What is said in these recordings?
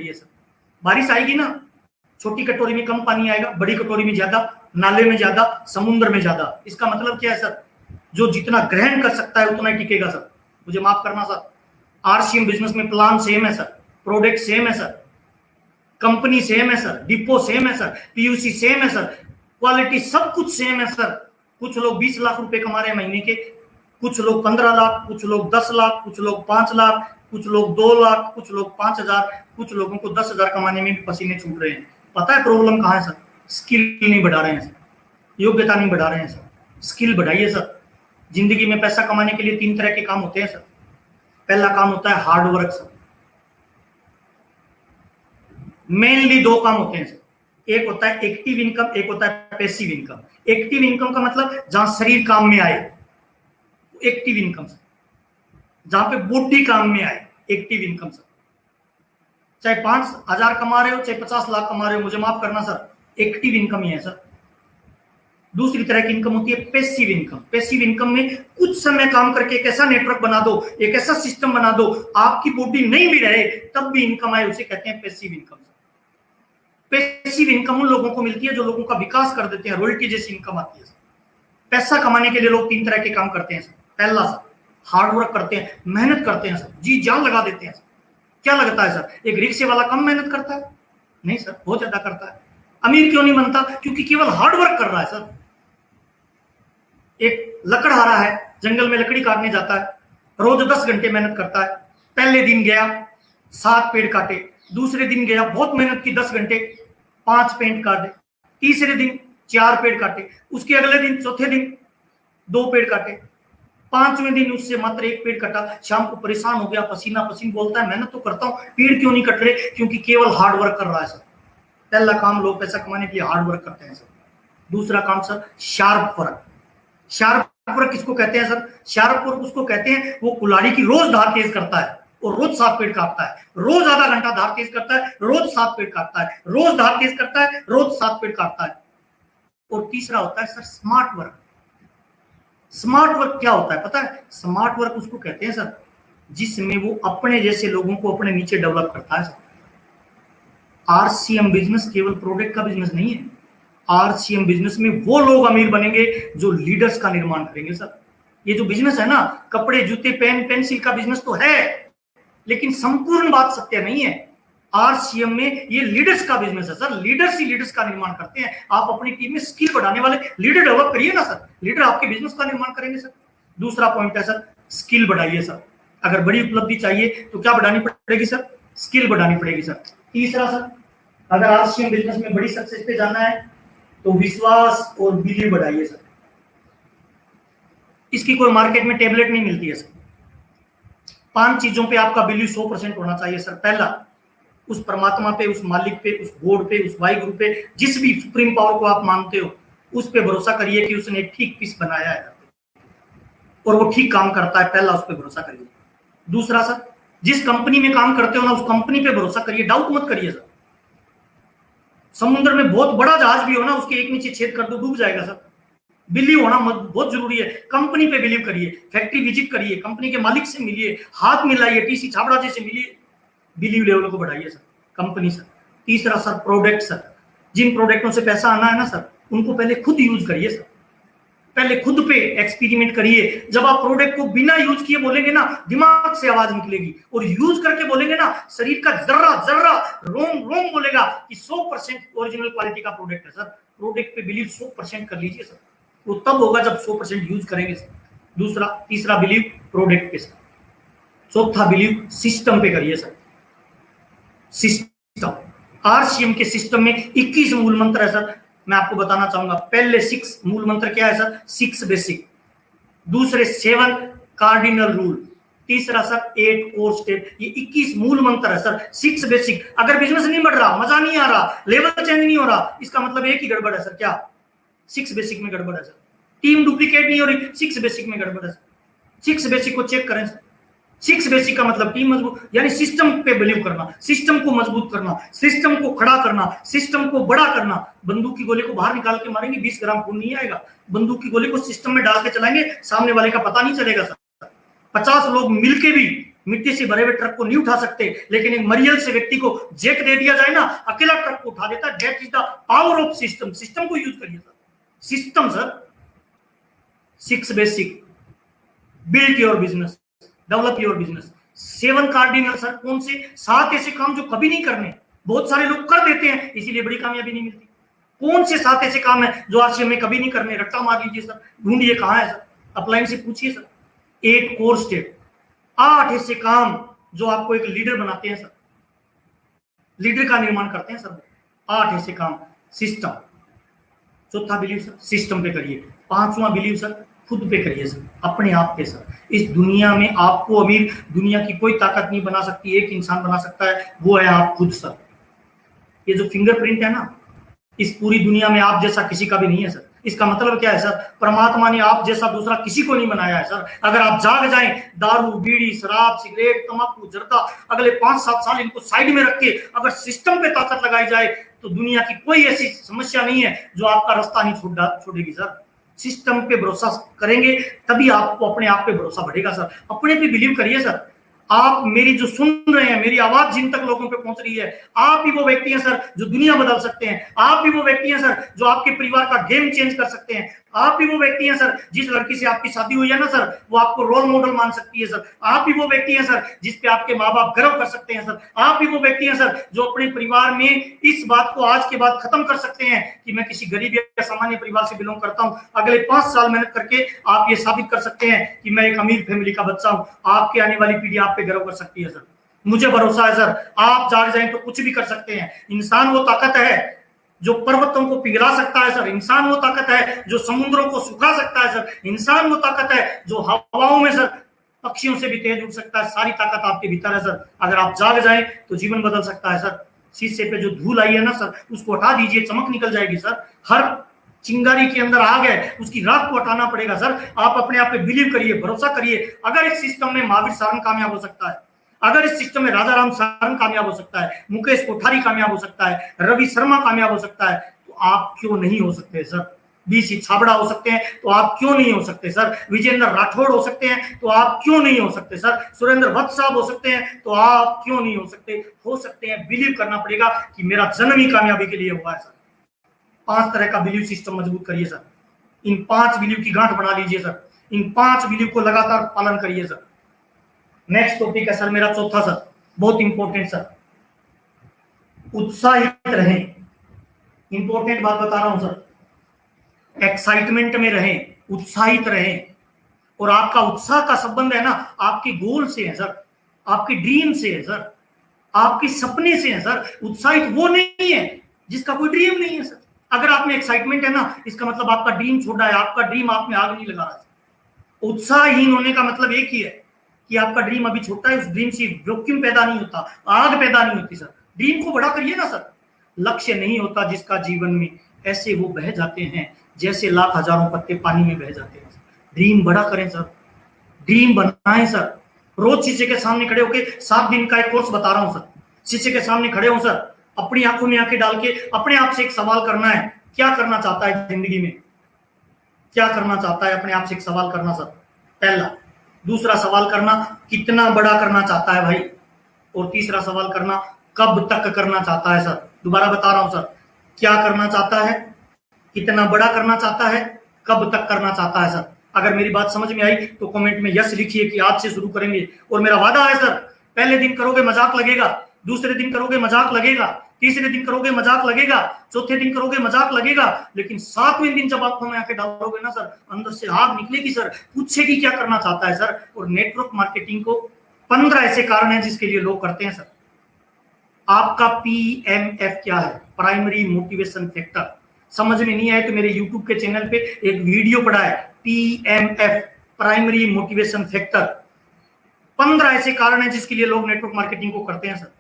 है सर। बारिश आएगी ना, छोटी कटोरी में कम पानी आएगा, बड़ी कटोरी में ज्यादा, नाले में ज्यादा, समुद्र में ज्यादा। इसका मतलब क्या है सर, जो जितना ग्रहण कर सकता है उतना ही टिकेगा सर। मुझे माफ करना सर, आरसीएम बिजनेस में प्लान सेम है सर, प्रोडक्ट सेम है सर, कंपनी सेम है सर, डिपो सेम है सर, पीयूसी सेम है सर, क्वालिटी सब कुछ सेम है सर। कुछ लोग 20 लाख रुपए कमा रहे हैं महीने के, कुछ लोग 15 लाख, कुछ लोग 10 लाख, कुछ लोग 5 लाख, कुछ लोग 2 लाख, कुछ लोग 5,000, कुछ लोगों को 10,000 कमाने में भी पसीने छूट रहे हैं। पता है प्रॉब्लम कहाँ है सर? स्किल नहीं बढ़ा रहे हैं सर, योग्यता नहीं बढ़ा रहे हैं सर। स्किल बढ़ाइए सर। जिंदगी में पैसा कमाने के लिए 3 तरह के काम होते हैं सर। पहला काम होता है हार्ड वर्क सर। मेनली 2 काम होते हैं सर, एक होता है एक्टिव इनकम, एक होता है पैसिव इनकम। एक्टिव इनकम का मतलब जहां शरीर काम में आए, एक्टिव इनकम सर। जहां पे बॉडी काम में आए, एक्टिव इनकम सर। चाहे 5,000 कमा रहे हो, चाहे 50 लाख कमा रहे हो, मुझे माफ करना सर, एक्टिव इनकम ही है सर। दूसरी तरह की इनकम होती है पैसिव इनकम। पैसिव इनकम में कुछ समय काम करके एक ऐसा नेटवर्क बना दो, एक ऐसा सिस्टम बना दो, आपकी बॉडी नहीं भी रहे तब भी इनकम आए, उसे कहते हैं पैसिव इनकम। पैसिव इनकम उन लोगों को मिलती है जो लोगों का विकास कर देते हैं, रॉयल्टी जैसी इनकम आती है। पैसा कमाने के लिए लोग 3 तरह के काम करते हैं सर। पहला सर, हार्ड वर्क करते हैं, मेहनत करते हैं सर, जी जान लगा देते हैं सर। क्या लगता है सर, एक रिक्शे वाला कम मेहनत करता है? नहीं सर, बहुत ज्यादा करता है। अमीर क्यों नहीं बनता? क्योंकि केवल हार्ड वर्क कर रहा है सर। एक लकड़हारा है, जंगल में लकड़ी काटने जाता है, रोज 10 घंटे मेहनत करता है। पहले दिन गया 7 पेड़ काटे, दूसरे दिन गया बहुत मेहनत की 10 घंटे 5 पेड़ काटे, तीसरे दिन 4 पेड़ काटे, उसके अगले दिन चौथे दिन 2 पेड़ काटे, 5वें दिन उससे मात्र 1 पेड़ कटा। शाम को परेशान हो गया, पसीना पसीन, बोलता है मेहनत तो करता हूं, पेड़ क्यों नहीं कट रहे? क्योंकि केवल हार्ड वर्क कर रहा है सर। पहला काम, लोग पैसा कमाने के लिए हार्ड वर्क करते हैं सर। दूसरा काम sir, sharp work. Sharp work किसको कहते हैं सर? शार्प वर्क उसको कहते हैं वो कुल्हाड़ी की रोज धार तेज करता है और रोज 7 पेड़ काटता है, रोज आधा घंटा धार तेज करता है, रोज 7 पेड़ काटता है, रोज धार तेज करता है, रोज 7 पेड़ काटता है। और तीसरा होता है sir smart work. Smart work क्या होता है पता है? स्मार्ट वर्क उसको कहते हैं सर जिसमें वो अपने जैसे लोगों को अपने नीचे डेवलप करता है सर। आरसीएम बिजनेस केवल प्रोडक्ट का बिजनेस नहीं है। आरसीएम बिजनेस में वो लोग अमीर बनेंगे जो लीडर्स का निर्माण करेंगे सर। ये जो बिजनेस है ना, कपड़े, जूते, पेन, पेंसिल का बिजनेस तो है, लेकिन संपूर्ण बात सत्य नहीं है। आरसीएम में ये लीडर्स का बिजनेस है सर। लीडर्स ही लीडर्स का निर्माण करते हैं। आप अपनी टीम में स्किल बढ़ाने वाले लीडर डेवलप करिए ना सर, लीडर आपके बिजनेस का निर्माण करेंगे सर। दूसरा पॉइंट है सर, स्किल बढ़ाइए सर। अगर बड़ी उपलब्धि चाहिए तो क्या बढ़ानी पड़ेगी सर? स्किल बढ़ानी पड़ेगी सर। तीसरा सर, अगर आरसीएम बिजनेस में बड़ी सक्सेस पे जाना है तो विश्वास और बिलीव बढ़ाइए सर। इसकी कोई मार्केट में टेबलेट नहीं मिलती है सर। 5 चीजों पे आपका बिलीव 100% होना चाहिए सर। पहला, उस परमात्मा पे, उस मालिक पे, उस गॉड पे, उस वाहिगुरु पे, जिस भी सुप्रीम पावर को आप मानते हो, उस पे भरोसा करिए कि उसने एक ठीक पीस बनाया है और वो ठीक काम करता है। पहला, उस पे भरोसा करिए। दूसरा सर, जिस कंपनी में काम करते हो ना, उस कंपनी पे भरोसा करिए, डाउट मत करिए सर। समुद्र में बहुत बड़ा जहाज भी हो ना, उसके एक नीचे छेद कर दो, डूब जाएगा सर। बिलीव होना बहुत जरूरी है। कंपनी पे बिलीव करिए, फैक्ट्री विजिट करिए, कंपनी के मालिक से मिलिए, हाथ मिलाइए, टीसी छाबड़ा जी से मिलिए, बिलीव लेवल को बढ़ाइए सर। Company sir. तीसरा सर, प्रोडक्ट सर। जिन प्रोडक्टों से पैसा आना है ना सर, उनको पहले खुद यूज करिए सर। पहले खुद पे एक्सपेरिमेंट करिए। जब आप प्रोडक्ट को बिना यूज किए बोलेंगे ना, दिमाग से आवाज निकलेगी, और यूज करके बोलेंगे ना, शरीर का जर्रा जर्रा, रोम रोम बोलेगा कि 100% ओरिजिनल क्वालिटी का प्रोडक्ट है सर। प्रोडक्ट पे बिलीव 100% कर लीजिए सर। वो तब होगा जब 100% यूज करेंगे सर। तीसरा बिलीव प्रोडक्ट पे सर। चौथा बिलीव सिस्टम पे करिए सर। सिस्टम, आरसीएम के सिस्टम में 21 मूल मंत्र है सर। मैं आपको बताना चाहूंगा, पहले 6 मूल मंत्र क्या है सर? 6 बेसिक, दूसरे 7 कार्डिनल रूल, तीसरा सर 8 कोर स्टेप। ये 21 मूल मंत्र है सर। 6 बेसिक। अगर बिजनेस नहीं बढ़ रहा, मजा नहीं आ रहा, लेवल चेंज नहीं हो रहा, इसका मतलब एक ही गड़बड़ है सर। क्या? 6 बेसिक में गड़बड़ है सर। टीम डुप्लीकेट नहीं हो रही, 6 बेसिक में गड़बड़ है सर। 6 बेसिक को चेक करें सर। 6 बेसिक का मतलब टीम मजबूत, यानी सिस्टम पे बिलीव करना, सिस्टम को मजबूत करना, सिस्टम को खड़ा करना, सिस्टम को बड़ा करना। बंदूक की गोली को बाहर निकाल के मारेंगे, 20 ग्राम खून नहीं आएगा। बंदूक की गोली को सिस्टम में डाल के चलाएंगे, सामने वाले का पता नहीं चलेगा सर। 50 लोग मिलके भी मिट्टी से भरे हुए ट्रक को नहीं उठा सकते, लेकिन एक मरियल से व्यक्ति को जैक दे दिया जाए ना, अकेला ट्रक को उठा देता है। That is the power of system. System को यूज करिए sir. System sir, 6 basic, build your business, develop your business. 7 cardinal sir, कौन से 7 ऐसे काम जो कभी नहीं करने, बहुत सारे लोग कर देते हैं इसीलिए बड़ी कामयाबी नहीं मिलती। कौन से 7 ऐसे काम है जो आज में कभी नहीं करने? रट्टा मार लीजिए सर, ढूंढिए कहां है सर, अपलाइन से पूछिए सर। 8 कोर स्टेप, 8 ऐसे काम जो आपको एक लीडर बनाते हैं सर, लीडर का निर्माण करते हैं सर। 8 ऐसे काम। सिस्टम, चौथा बिलीव सर, सिस्टम पे करिए। 5वां बिलीव सर, खुद पे करिए सर, अपने आप पे सर। इस दुनिया में आपको अमीर दुनिया की कोई ताकत नहीं बना सकती, एक इंसान बना सकता है, वो है आप खुद सर। ये जो फिंगरप्रिंट है ना, इस पूरी दुनिया में आप जैसा किसी का भी नहीं है सर। इसका मतलब क्या है सर? परमात्मा ने आप जैसा दूसरा किसी को नहीं बनाया है सर। अगर आप जाग जाएं, दारू, बीड़ी, शराब, सिगरेट, तंबाकू, जर्दा, अगले 5-7 साल इनको साइड में रख के अगर सिस्टम पे ताकत लगाई जाए तो दुनिया की कोई ऐसी समस्या नहीं है जो आपका रास्ता नहीं छोड़ेगी सर। सिस्टम पे भरोसा करेंगे तभी आपको अपने आप पे भरोसा बढ़ेगा सर। अपने पे बिलीव करिए सर। आप मेरी जो सुन रहे हैं, मेरी आवाज जिन तक लोगों पे पहुंच रही है, आप ही वो व्यक्ति हैं सर जो दुनिया बदल सकते हैं। आप ही वो व्यक्ति हैं सर जो आपके परिवार का गेम चेंज कर सकते हैं। आप ही वो व्यक्ति हैं सर, जिस लड़की से आपकी शादी हुई है ना सर, वो आपको रोल मॉडल मान सकती है सर। आप ही वो व्यक्ति हैं सर जिस पे आपके माँ बाप गर्व कर सकते हैं सर। आप ही वो व्यक्ति हैं सर जो अपने परिवार में इस बात को आज के बाद खत्म कर सकते हैं कि मैं किसी गरीब या सामान्य परिवार से बिलोंग करता हूँ। अगले 5 साल मेहनत करके आप ये साबित कर सकते हैं कि मैं एक अमीर फैमिली का बच्चा हूँ। आपकी आने वाली पीढ़ी आप पे गर्व कर सकती है सर। मुझे भरोसा है सर, आप जाग जाएं तो कुछ भी कर सकते हैं। इंसान वो ताकत है जो पर्वतों को पिघला सकता है सर। इंसान वो ताकत है जो समुद्रों को सुखा सकता है सर। इंसान वो ताकत है जो हवाओं में सर पक्षियों से भी तेज उड़ सकता है। सारी ताकत आपके भीतर है सर। अगर आप जाग जाएं तो जीवन बदल सकता है सर। शीशे पे जो धूल आई है ना सर, उसको हटा दीजिए, चमक निकल जाएगी सर। हर चिंगारी के अंदर आग है, उसकी राख को हटाना पड़ेगा सर। आप अपने आप पे बिलीव करिए, भरोसा करिए। अगर इस सिस्टम में महावीर सारंग कामयाब हो सकता है, अगर इस सिस्टम में राजा राम सारंग कामयाब हो सकता है, मुकेश कोठारी कामयाब हो सकता है, रवि शर्मा कामयाब हो सकता है, तो आप क्यों नहीं हो सकते सर? बीसी छाबड़ा हो सकते हैं तो आप क्यों नहीं हो सकते सर? विजेंद्र राठौड़ हो सकते हैं तो आप क्यों नहीं हो सकते सर? सुरेंद्र भट्ट साहब हो सकते हैं तो आप क्यों नहीं हो सकते? हो सकते हैं। बिलीव करना पड़ेगा कि मेरा जन्म ही कामयाबी के लिए हुआ है सर। 5 तरह का बिलीव सिस्टम मजबूत करिए सर। इन 5 बिलीव की गांठ बना लीजिए सर। इन 5 बिलीव को लगातार पालन करिए सर। नेक्स्ट टॉपिक है सर मेरा चौथा सर, बहुत इंपॉर्टेंट सर, उत्साहित रहें। इंपॉर्टेंट बात बता रहा हूं सर। एक्साइटमेंट में रहें, उत्साहित रहें। और आपका उत्साह का संबंध है ना आपके गोल से है सर, आपके ड्रीम से है सर, आपके सपने से है सर। उत्साहित वो नहीं है जिसका कोई ड्रीम नहीं है सर। अगर आप में एक्साइटमेंट है ना, इसका मतलब आपका ड्रीम छोटा है, आपका ड्रीम आप में आग नहीं लगा रहा है। उत्साहहीन होने का मतलब एक ही है कि आपका ड्रीम अभी छोटा है, उस ड्रीम से वैक्यूम पैदा नहीं होता, आग पैदा नहीं होती सर। ड्रीम को बड़ा करिए ना सर। लक्ष्य नहीं होता जिसका जीवन में, ऐसे वो बह जाते हैं जैसे लाख हजारों पत्ते पानी में बह जाते हैं। ड्रीम बड़ा करें सर, ड्रीम बनाएं सर। रोज शीशे के सामने खड़े होकर 7 दिन का एक कोर्स बता रहा हूं सर। शीशे के सामने खड़े हो सर, अपनी आंखों में आंखें डाल के अपने आप से एक सवाल करना है, क्या करना चाहता है जिंदगी में, क्या करना चाहता है, अपने आप से एक सवाल करना सर, पहला। दूसरा सवाल करना, कितना बड़ा करना चाहता है भाई। और तीसरा सवाल करना, कब तक करना चाहता है सर। दोबारा बता रहा हूं सर, क्या करना चाहता है, कितना बड़ा करना चाहता है, कब तक करना चाहता है सर। अगर मेरी बात समझ में आई तो कमेंट में यस लिखिए कि आज से शुरू करेंगे। और मेरा वादा है सर, पहले दिन करोगे मजाक लगेगा, दूसरे दिन करोगे मजाक लगेगा, तीसरे दिन करोगे मजाक लगेगा, चौथे दिन करोगे मजाक लगेगा, लेकिन 7वें दिन जब आंखों में आके डालोगे ना सर, अंदर से आग निकलेगी सर, पूछेगी क्या करना चाहता है सर। और नेटवर्क मार्केटिंग को 15 ऐसे कारण हैं जिसके लिए लोग करते हैं सर। आपका PMF क्या है, प्राइमरी मोटिवेशन फैक्टर। समझ में नहीं आए तो मेरे यूट्यूब के चैनल पे एक वीडियो पड़ा है, PMF, प्राइमरी मोटिवेशन फैक्टर। 15 ऐसे कारण हैं जिसके लिए लोग नेटवर्क मार्केटिंग को करते हैं सर।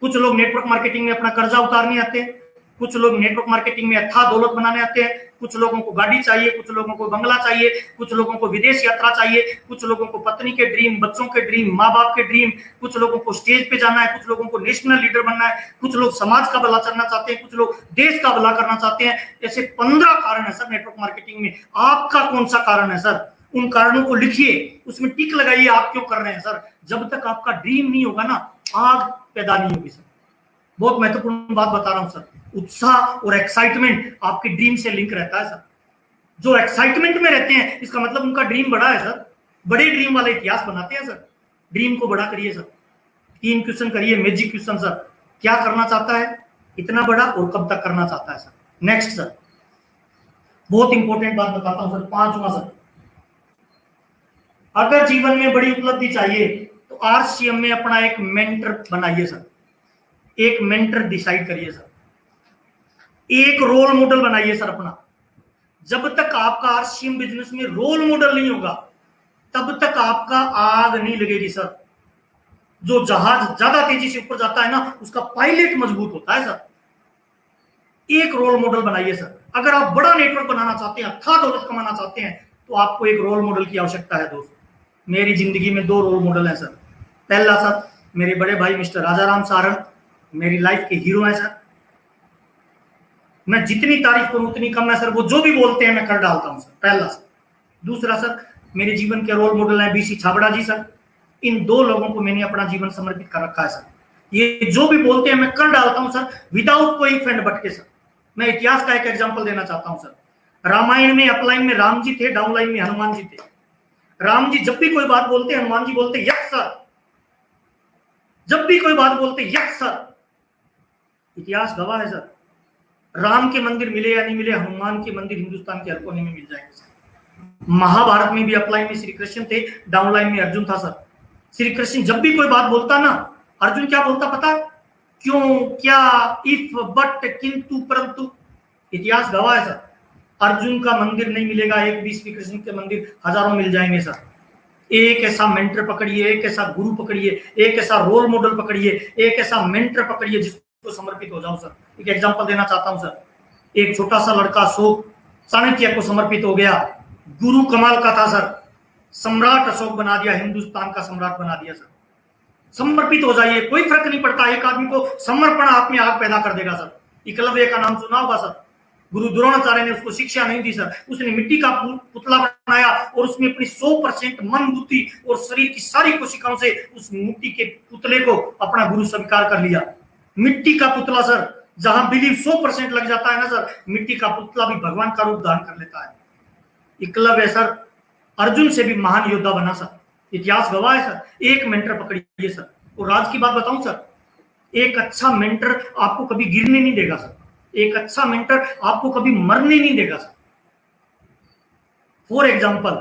कुछ लोग नेटवर्क मार्केटिंग में अपना कर्जा उतारने आते हैं, कुछ लोग नेटवर्क मार्केटिंग में अथाह दौलत बनाने आते हैं, कुछ लोगों को गाड़ी चाहिए, कुछ लोगों को बंगला चाहिए, कुछ लोगों को विदेश यात्रा चाहिए, कुछ लोगों को पत्नी के ड्रीम, बच्चों के ड्रीम, माँ बाप के ड्रीम, कुछ लोगों को स्टेज पे जाना है, कुछ लोगों को नेशनल लीडर बनना है, कुछ लोग समाज का भला करना चाहते हैं, कुछ लोग देश का भला करना चाहते हैं। ऐसे 15 कारण है सर नेटवर्क मार्केटिंग में। आपका कौन सा कारण है सर? उन कारणों को लिखिए, उसमें टिक लगाइए आप क्यों कर रहे हैं सर। जब तक आपका ड्रीम नहीं होगा ना, आग पैदा नहीं होगी सर। बहुत महत्वपूर्ण बात बता रहा हूं सर। उत्साह और एक्साइटमेंट आपके ड्रीम से लिंक रहता है सर। जो एक्साइटमेंट में रहते हैं इसका मतलब उनका ड्रीम बड़ा है सर। बड़े ड्रीम वाले इतिहास बनाते हैं सर। ड्रीम को बड़ा करिए सर। 3 क्वेश्चन करिए, मैजिक क्वेश्चन सर। क्या करना चाहता है, इतना बड़ा, और कब तक करना चाहता है सर। नेक्स्ट सर, बहुत इंपॉर्टेंट बात बताता हूं सर, 5वां सर। अगर जीवन में बड़ी उपलब्धि चाहिए तो आरसीएम में अपना एक मेंटर बनाइए सर। एक मेंटर डिसाइड करिए सर। एक रोल मॉडल बनाइए सर अपना। जब तक आपका आरसीएम बिजनेस में रोल मॉडल नहीं होगा तब तक आपका आग नहीं लगेगी सर। जो जहाज ज्यादा तेजी से ऊपर जाता है ना, उसका पायलट मजबूत होता है सर। एक रोल मॉडल बनाइए सर। अगर आप बड़ा नेटवर्क बनाना चाहते हैं, अथाह दौलत कमाना चाहते हैं, तो आपको एक रोल मॉडल की आवश्यकता है दोस्त। मेरी जिंदगी में 2 रोल मॉडल हैं सर। पहला सर, मेरे बड़े भाई मिस्टर राजाराम सारंग, मेरी लाइफ के हीरो हैं सर। मैं जितनी तारीफ करूं उतनी कम है सर। वो जो भी बोलते हैं मैं कर डालता हूं सर, पहला सर। दूसरा सर, मेरे जीवन के रोल मॉडल हैं बीसी छाबड़ा जी सर। इन 2 लोगों को मैंने अपना जीवन समर्पित कर रखा है सर। ये जो भी बोलते हैं मैं कर डालता हूं सर, विदाउट कोई फंड भटके सर। मैं इतिहास का एक एग्जाम्पल देना चाहता हूं सर। रामायण में अपलाइन में राम जी थे, डाउनलाइन में हनुमान जी थे। राम जी जब भी कोई बात बोलते, हनुमान जी बोलते यस सर। जब भी कोई बात बोलते यस सर। इतिहास गवाह है सर। राम के मंदिर मिले या नहीं मिले, हनुमान के मंदिर हिंदुस्तान के हर कोने में मिल जाएंगे सर। महाभारत में भी अपलाइन में श्री कृष्ण थे, डाउनलाइन में अर्जुन था सर। श्री कृष्ण जब भी कोई बात बोलता ना, अर्जुन क्या बोलता पता है? क्यों, क्या, इफ, बट, किंतु, परंतु। इतिहास गवाह है सर। अर्जुन का मंदिर नहीं मिलेगा, एक भी श्री कृष्ण के मंदिर हजारों मिल जाएंगे सर। एक ऐसा मेंटर पकड़िए, एक ऐसा गुरु पकड़िए, एक ऐसा रोल मॉडल पकड़िए, एक ऐसा मेंटर पकड़िए जिसको समर्पित हो जाओ सर। एक एग्जांपल देना चाहता हूं सर। एक छोटा सा लड़का अशोक चाणक्य को समर्पित हो गया। गुरु कमाल का था सर। सम्राट अशोक बना दिया, हिंदुस्तान का सम्राट बना दिया सर। समर्पित हो जाइए, कोई फर्क नहीं पड़ता। एक आदमी को समर्पण आप में आग पैदा कर देगा सर। एकलव्य का नाम सुना होगा सर। गुरु द्रोणाचार्य ने उसको शिक्षा नहीं दी सर। उसने मिट्टी का पुतला बनाया और उसमें अपनी 100% मन, बुद्धि और शरीर की सारी कोशिकाओं से उस मिट्टी के पुतले को अपना गुरु स्वीकार कर लिया। मिट्टी का पुतला सर, जहां बिलीव 100% लग जाता है ना सर, मिट्टी का पुतला भी भगवान का रूप धारण कर लेता है। एकलव्य सर अर्जुन से भी महान योद्धा बना सर। इतिहास गवाह है सर। एक मेंटर पकड़िए सर। और राज की बात बताऊं सर, एक अच्छा मेंटर आपको कभी गिरने नहीं देगा सर। एक अच्छा मेंटर आपको कभी मरने नहीं देगा सर। फॉर एग्जाम्पल,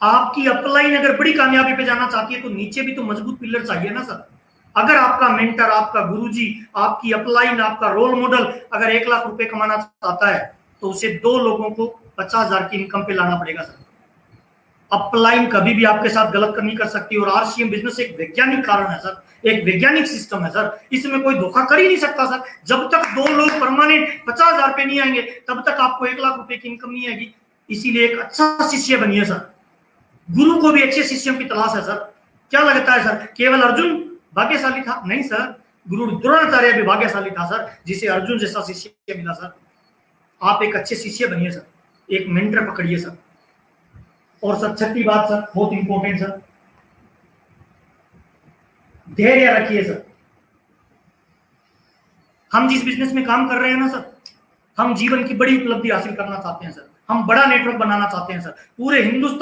आपकी अपलाइन अगर बड़ी कामयाबी पे जाना चाहती है तो नीचे भी तो मजबूत पिलर चाहिए ना सर। अगर आपका मेंटर, आपका गुरुजी, आपकी अपलाइन, आपका रोल मॉडल अगर 1 लाख रुपए कमाना चाहता है तो उसे 2 लोगों को 50,000 की इनकम पे लाना पड़ेगा सर। अपलाइन कभी भी आपके साथ गलत नहीं कर सकती। और आरसीएम बिजनेस एक वैज्ञानिक कारण है सर, एक वैज्ञानिक सिस्टम है सर। इसमें कोई धोखा कर ही नहीं सकता सर। जब तक 2 लोग परमानेंट 50,000 पे नहीं आएंगे तब तक आपको 1 लाख रुपए की इनकम नहीं आएगी। इसीलिए एक अच्छा शिष्य बनिए सर। गुरु को भी अच्छे शिष्यों की तलाश है सर। क्या लगता है सर केवल अर्जुन भाग्यशाली था? नहीं सर, गुरु द्रोणाचार्य भी भाग्यशाली था सर, जिसे अर्जुन जैसा शिष्य मिला सर। आप एक अच्छे शिष्य बनिए सर। एक मेंटर पकड़िए सर। और सर 6ठी बात सर, बहुत इंपॉर्टेंट सर, धैर्य रखिए सर। हम जिस बिजनेस में काम कर रहे हैं ना सर, हम जीवन की बड़ी उपलब्धि हासिल करना चाहते हैं सर। हम बड़ा नेटवर्क बनाना चाहते हैं सर। पूरे हिंदुस्तान